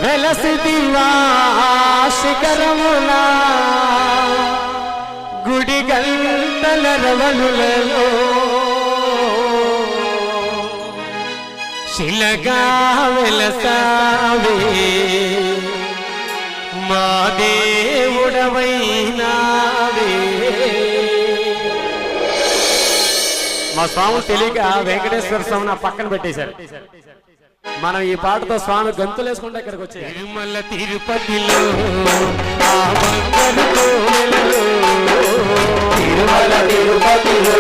వెలసిదివా శిఖరమునా గుడి గంటల రవలులలో శిలగా వెలసావే మా దేవుడవైనావే. మా స్వామి తెలియక వెంకటేశ్వర స్వామిని పక్కన పెట్టేశారు. మనం ఈ పాటతో స్వామి గంతులు వేసుకుంటే ఇక్కడికి వచ్చే తిరుమల తిరుపతిలో తిరుమల తిరుపతిలో